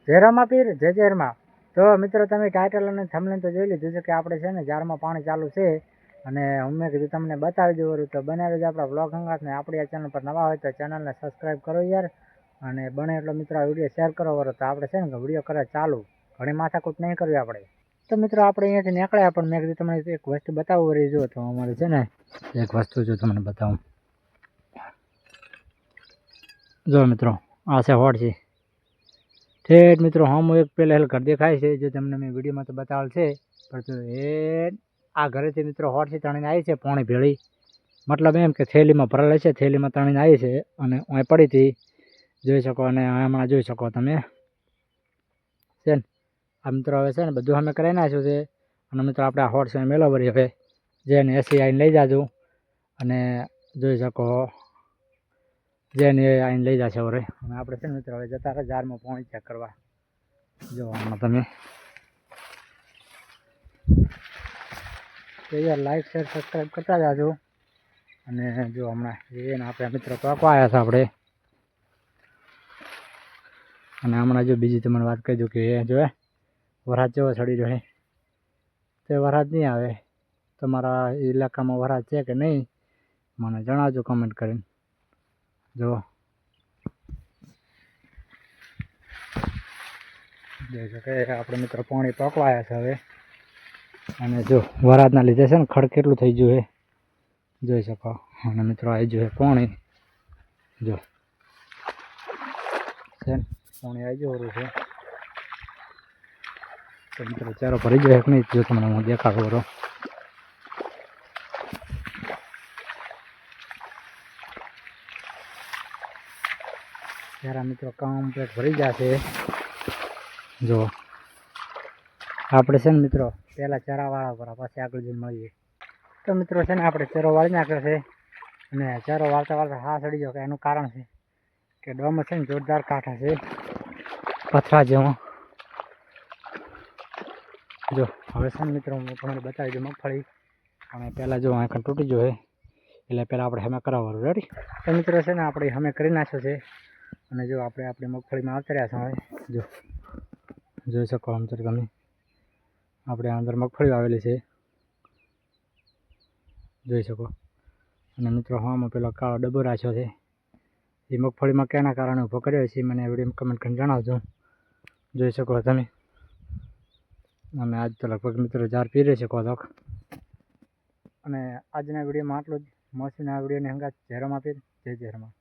જય રામાપીર જય જય રમા। તો મિત્રો તમે ટાઇટલ અને થંબનેલ તો જોઈ લીધું છે કે આપણે છે ને જારમાં પાણી ચાલુ છે અને મેં કીધું તમને બતાવી દઉં તો બનાવી જ આપણા બ્લોગ હંગાથને આપણી આ ચેનલ પર નવા હોય તો ચેનલને સબસ્ક્રાઈબ કરો યાર અને બને એટલો મિત્રો આ વિડીયો શેર કરો વરો તો આપણે છે ને વિડીયો કરે ચાલુ ઘણી માથાકૂટ નહીં કરવી આપણે। તો મિત્રો આપણે અહીંયાથી નીકળ્યા પણ મેં કીધું તમને એક વસ્તુ બતાવું વળી જો તો અમારે છે ને એક વસ્તુ જો તમને બતાવું જો મિત્રો આ છે હોડસી ઠેઠ મિત્રો હમ એક પેલા ઘર દેખાય છે જે તમને મેં વિડીયોમાં તો બતાવેલ છે પણ એ આ ઘરેથી મિત્રો હોડસી તણીને આવી છે પોણી ભેળી મતલબ એમ કે થેલીમાં ભરેલ છે થેલીમાં તણીને આવી છે અને અહીં પડી હતી જોઈ શકો અને હમણાં જોઈ શકો તમે છે ને આ મિત્રો હવે છે ને બધું અમે કરાવી નાખ્યું છે અને મિત્રો આપણે આ હોડસી મેલો ભરી હવે જેને એસી આવીને લઈ જાજો અને જોઈ શકો જેને આવીને લઈ જશે હવે અને આપણે છે ને મિત્રો હવે જતા રહે જારમાં પાણી ચેક કરવા જો આમાં તમે તો યાર લાઈક શેર સબસ્ક્રાઈબ કરતા જાજો અને જો હમણાં એને આપણે મિત્રો પાકવા આવ્યા હતા આપણે અને હમણાં જો બીજી તમને વાત કહી દઉં કે એ જો વરસાદ જેવો ચડી રહ્યો તે વરસાદ નહીં આવે તમારા ઇલાકામાં વરસાદ છે કે નહીં મને જણાવજો કમેન્ટ કરીને જો આપણે મિત્રો પાણી પાકવા આવ્યા છે હવે અને જો વરસાદના લીધે છે ને ખડ કેટલું થઈ ગયું છે જોઈ શકો અને મિત્રો આવી ગયું છે પાણી જો છે ને પાણી આવી ગયું છે તો મિત્રો ચારો ભરી જાય કે નહીં જો તમને હું દેખાડો બરો ત્યારે મિત્રો કમ્પ્લીટ ભરી જશે જો આપણે છે ને મિત્રો પહેલાં ચારાવાળા પર પછી આગળ જઈને મળીએ તો મિત્રો છે ને આપણે ચેરો વાળી નાખ્યો છે અને ચેરો વાળતા વાળતા હા ચડી ગયો કે એનું કારણ છે કે ડોમાં છે ને જોરદાર કાંઠા છે પથરા જેવો જો હવે છે ને મિત્રો હું તમને બતાવી દઉં મગફળી અને પહેલાં જો આંખ તૂટી ગયો છે એટલે પહેલાં આપણે હમે કરાવવાનું રેડી તો મિત્રો છે ને આપણે હમે કરી નાખ્યો છે અને જો આપણે આપણી મગફળીમાં આવતા રહ્યા છે હવે જો જોઈ શકો આમ તો તમે આપણે અંદર મગફળી આવેલી છે જોઈ શકો અને મિત્રો હામાં પેલો કાળો ડબ્બો રાખ્યો છે એ મગફળીમાં કેના કારણે ઊભો કર્યો છે મને વિડીયોમાં કમેન્ટ કરીને જણાવજો જોઈ શકો તમે અમે આજ તો લગભગ મિત્રો જાર પી રહી શકો તો અને આજના વિડીયોમાં આટલું જ મોસીના વિડીયોની હંગાત જય રામાપીર જય જય રમા।